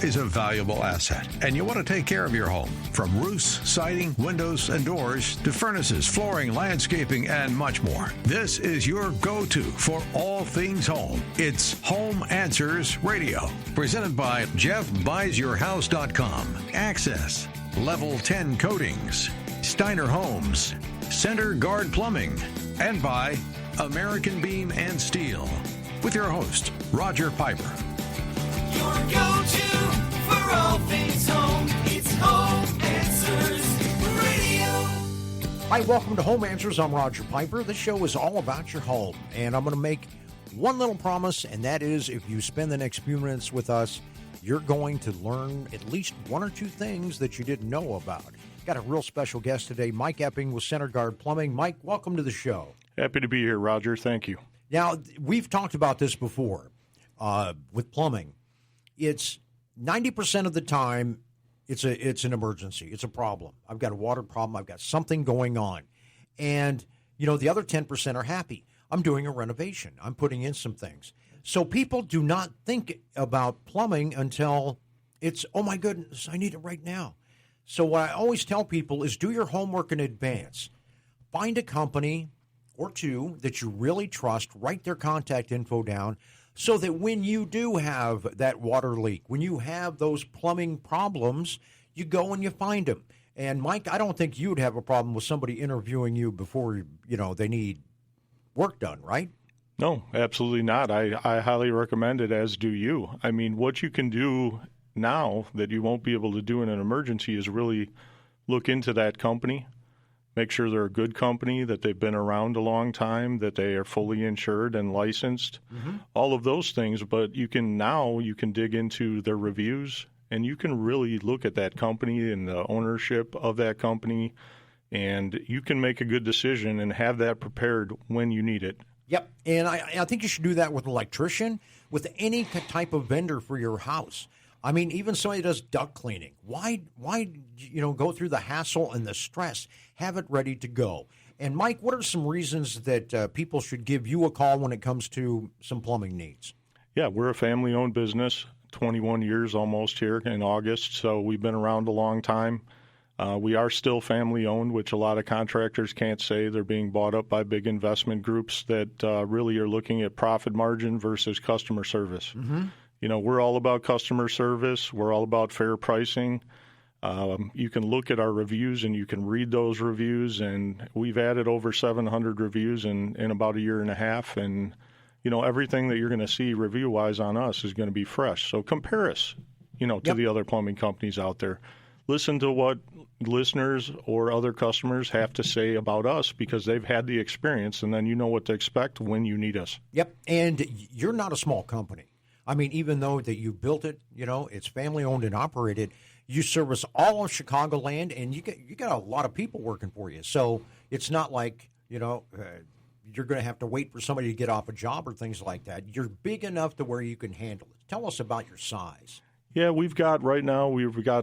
is a valuable asset, and you want to take care of your home. From roofs, siding, windows, and doors to furnaces, flooring, landscaping, and much more. This is your go-to for all things home. It's Home Answers Radio, presented by JeffBuysYourHouse.com, Access, Level 10 Coatings, Steiner Homes, Center Guard Plumbing, and by American Beam and Steel. With your host, Roger Piper. Your go-to for all things home. It's Home Answers Radio. Hi, welcome to Home Answers. I'm Roger Piper. This show is all about your home, and I'm going to make one little promise, and that is if you spend the next few minutes with us, you're going to learn at least one or two things that you didn't know about. Got a real special guest today, Mike Epping with Center Guard Plumbing. Mike, welcome to the show. Happy to be here, Roger. Thank you. Now, we've talked about this before with plumbing. It's 90% of the time, it's an emergency. It's a problem. I've got a water problem. I've got something going on. And, the other 10% are happy. I'm doing a renovation. I'm putting in some things. So people do not think about plumbing until it's, oh, my goodness, I need it right now. So what I always tell people is do your homework in advance. Find a company or two that you really trust, write their contact info down so that when you do have that water leak, when you have those plumbing problems, you go and you find them. And, Mike, I don't think you'd have a problem with somebody interviewing you before, they need work done, right? No, absolutely not. I highly recommend it, as do you. I mean, what you can do now that you won't be able to do in an emergency is really look into that company. Make sure they're a good company, that they've been around a long time, that they are fully insured and licensed, all of those things. But you can dig into their reviews, and you can really look at that company and the ownership of that company, and you can make a good decision and have that prepared when you need it. Yep, and I think you should do that with an electrician, with any type of vendor for your house. I mean, even somebody that does duct cleaning. Why go through the hassle and the stress? Have it ready to go. And, Mike, what are some reasons that people should give you a call when it comes to some plumbing needs? Yeah, we're a family-owned business, 21 years almost here in August, so we've been around a long time. We are still family-owned, which a lot of contractors can't say. They're being bought up by big investment groups that really are looking at profit margin versus customer service. We're all about customer service. We're all about fair pricing. You can look at our reviews and you can read those reviews, and we've added over 700 reviews in about a year and a half. And, everything that you're going to see review-wise on us is going to be fresh. So compare us, to the other plumbing companies out there. Listen to what listeners or other customers have to say about us because they've had the experience, and then you know what to expect when you need us. Yep, and you're not a small company. I mean, even though that you built it, it's family-owned and operated, you service all of Chicagoland, and you got a lot of people working for you. So it's not like, you're going to have to wait for somebody to get off a job or things like that. You're big enough to where you can handle it. Tell us about your size. Yeah, we've got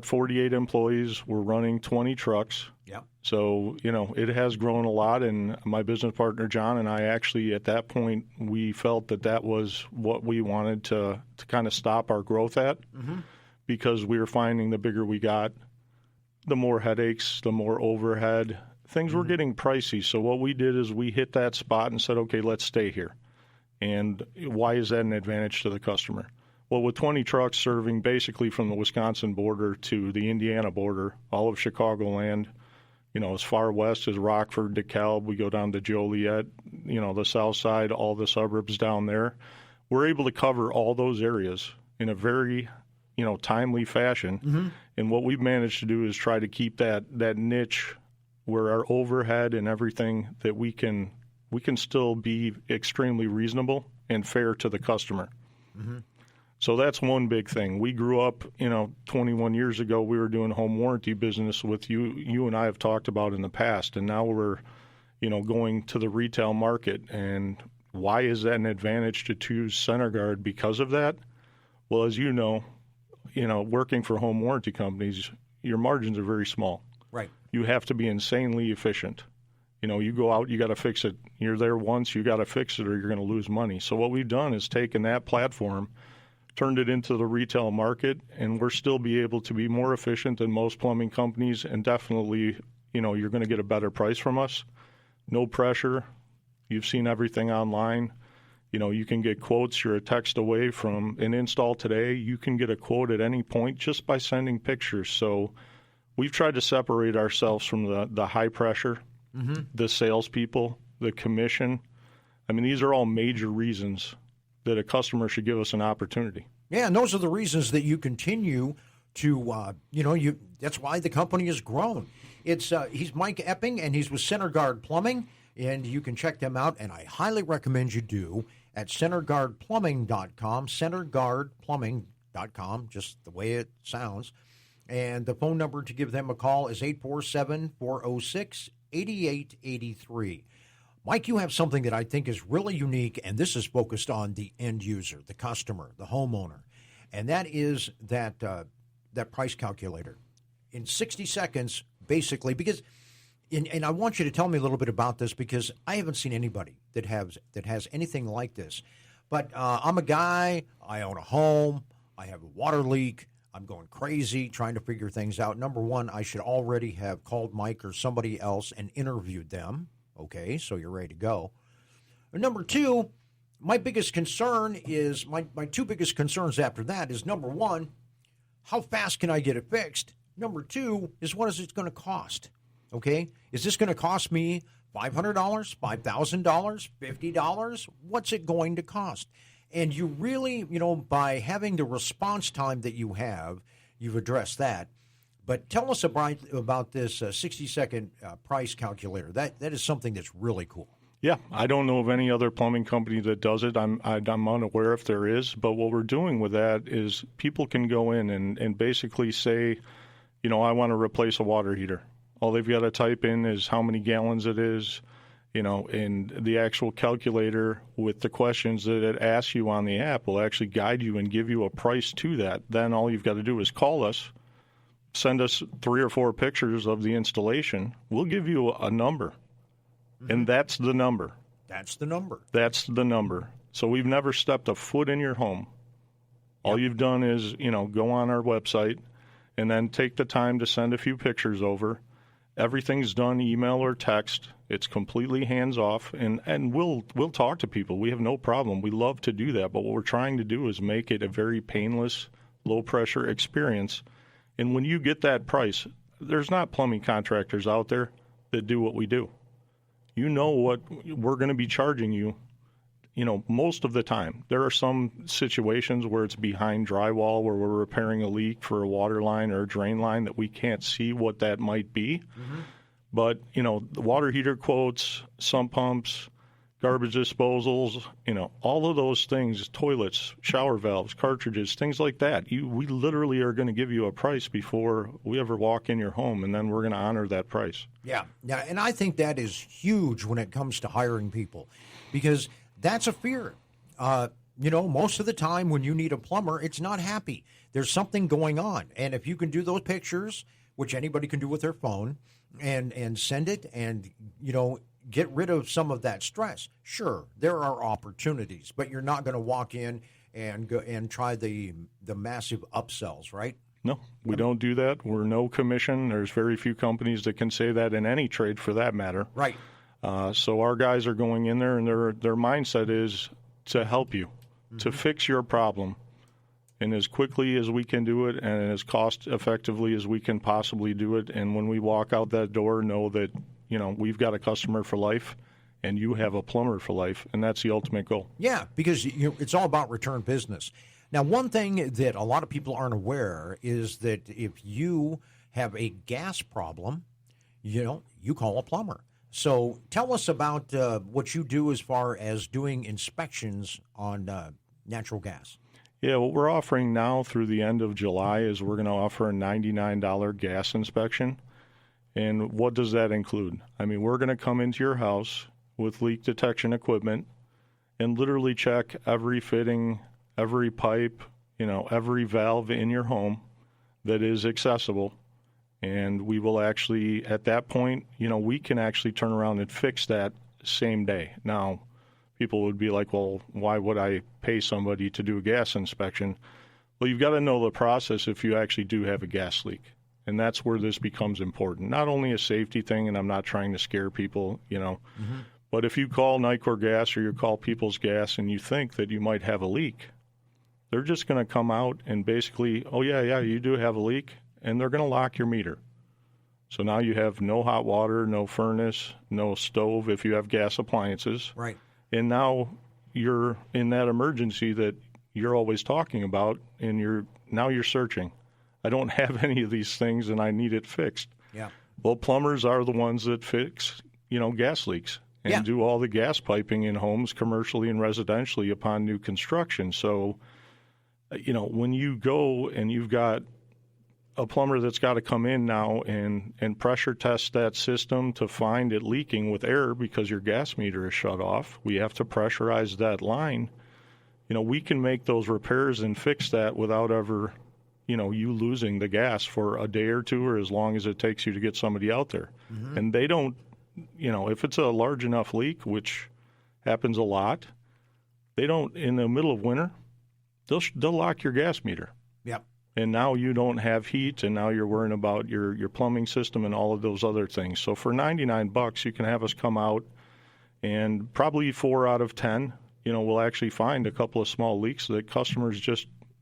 48 employees. We're running 20 trucks. Yeah. So, it has grown a lot. And my business partner, John, and I actually, at that point, we felt that was what we wanted to kind of stop our growth at because we were finding the bigger we got, the more headaches, the more overhead. Things were getting pricey. So what we did is we hit that spot and said, okay, let's stay here. And why is that an advantage to the customer? Well, with 20 trucks serving basically from the Wisconsin border to the Indiana border, all of Chicagoland, as far west as Rockford, DeKalb, we go down to Joliet, the south side, all the suburbs down there. We're able to cover all those areas in a very, timely fashion. And what we've managed to do is try to keep that niche where our overhead and everything that we can still be extremely reasonable and fair to the customer. So that's one big thing. We grew up, 21 years ago, we were doing home warranty business with you and I have talked about in the past, and now we're, going to the retail market. And why is that an advantage to choose Center Guard because of that? Well, as you know, working for home warranty companies, your margins are very small. Right. You have to be insanely efficient. You go out, you got to fix it. You're there once, you got to fix it or you're going to lose money. So what we've done is taken that platform, turned it into the retail market, and we're still be able to be more efficient than most plumbing companies, and definitely, you're going to get a better price from us. No pressure. You've seen everything online. You can get quotes. You're a text away from an install today. You can get a quote at any point just by sending pictures. So we've tried to separate ourselves from the high pressure, the salespeople, the commission. I mean, these are all major reasons that a customer should give us an opportunity. Yeah, and those are the reasons that you continue to, that's why the company has grown. He's Mike Epping, and he's with Center Guard Plumbing, and you can check them out, and I highly recommend you do at centerguardplumbing.com, centerguardplumbing.com, just the way it sounds. And the phone number to give them a call is 847-406-8883. Mike, you have something that I think is really unique, and this is focused on the end user, the customer, the homeowner, and that is that price calculator. In 60 seconds, basically, because, and I want you to tell me a little bit about this because I haven't seen anybody that has anything like this. But I'm a guy, I own a home, I have a water leak, I'm going crazy trying to figure things out. Number one, I should already have called Mike or somebody else and interviewed them. Okay, so you're ready to go. And number two, my biggest concern is, my two biggest concerns after that is, number one, how fast can I get it fixed? Number two is, what is it going to cost? Okay, is this going to cost me $500, $5,000, $50? What's it going to cost? And you really, by having the response time that you have, you've addressed that. But tell us about this 60-second price calculator. That is something that's really cool. Yeah, I don't know of any other plumbing company that does it. I'm unaware if there is. But what we're doing with that is people can go in and basically say, I want to replace a water heater. All they've got to type in is how many gallons it is, and the actual calculator with the questions that it asks you on the app will actually guide you and give you a price to that. Then all you've got to do is call us. Send us 3 or 4 pictures of the installation. We'll give you a number, and that's the number. That's the number. That's the number. So we've never stepped a foot in your home. All you've done is, go on our website and then take the time to send a few pictures over. Everything's done email or text. It's completely hands off, and we'll talk to people. We have no problem. We love to do that, but what we're trying to do is make it a very painless, low-pressure experience. And when you get that price, there's not plumbing contractors out there that do what we do. You know what we're going to be charging you, most of the time. There are some situations where it's behind drywall, where we're repairing a leak for a water line or a drain line that we can't see what that might be. Mm-hmm. But, the water heater quotes, sump pumps, garbage disposals, all of those things, toilets, shower valves, cartridges, things like that. We literally are going to give you a price before we ever walk in your home, and then we're going to honor that price. Yeah, and I think that is huge when it comes to hiring people, because that's a fear. Most of the time when you need a plumber, it's not happy. There's something going on, and if you can do those pictures, which anybody can do with their phone, and send it, and get rid of some of that stress. Sure, there are opportunities, but you're not going to walk in and go and try the massive upsells, right? No, we don't do that. We're no commission. There's very few companies that can say that in any trade, for that matter. Right. So our guys are going in there, and their mindset is to help you, to fix your problem, and as quickly as we can do it, and as cost effectively as we can possibly do it. And when we walk out that door, know that we've got a customer for life, and you have a plumber for life, and that's the ultimate goal. Yeah, because it's all about return business. Now, one thing that a lot of people aren't aware is that if you have a gas problem, you call a plumber. So tell us about what you do as far as doing inspections on natural gas. Yeah, what we're offering now through the end of July is we're going to offer a $99 gas inspection. And what does that include? I mean, we're going to come into your house with leak detection equipment and literally check every fitting, every pipe, every valve in your home that is accessible. And we will actually, at that point, we can actually turn around and fix that same day. Now, people would be like, well, why would I pay somebody to do a gas inspection? Well, you've got to know the process if you actually do have a gas leak. And that's where this becomes important. Not only a safety thing, and I'm not trying to scare people, but if you call Nicor Gas or you call People's Gas and you think that you might have a leak, they're just going to come out and basically, oh, yeah, you do have a leak, and they're going to lock your meter. So now you have no hot water, no furnace, no stove if you have gas appliances. Right. And now you're in that emergency that you're always talking about, and you're searching. I don't have any of these things, and I need it fixed. Yeah. Well, plumbers are the ones that fix, gas leaks and do all the gas piping in homes commercially and residentially upon new construction. So, when you go and you've got a plumber that's got to come in now and pressure test that system to find it leaking with air because your gas meter is shut off, we have to pressurize that line. We can make those repairs and fix that without ever, you losing the gas for a day or two or as long as it takes you to get somebody out there. Mm-hmm. And they don't, if it's a large enough leak, which happens a lot, they don't, in the middle of winter, they'll lock your gas meter. Yep. And now you don't have heat, and now you're worrying about your plumbing system and all of those other things. So for $99, you can have us come out, and probably 4 out of 10, we'll actually find a couple of small leaks that customers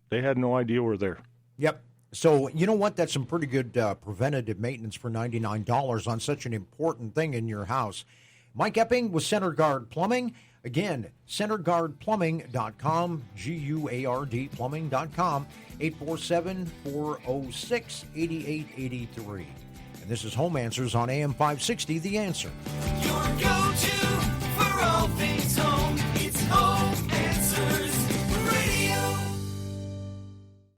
they had no idea were there. Yep. So you know what? That's some pretty good preventative maintenance for $99 on such an important thing in your house. Mike Epping with Center Guard Plumbing. Again, centerguardplumbing.com, Guard plumbing.com, 847-406-8883. And this is Home Answers on AM 560, The Answer. Your go-to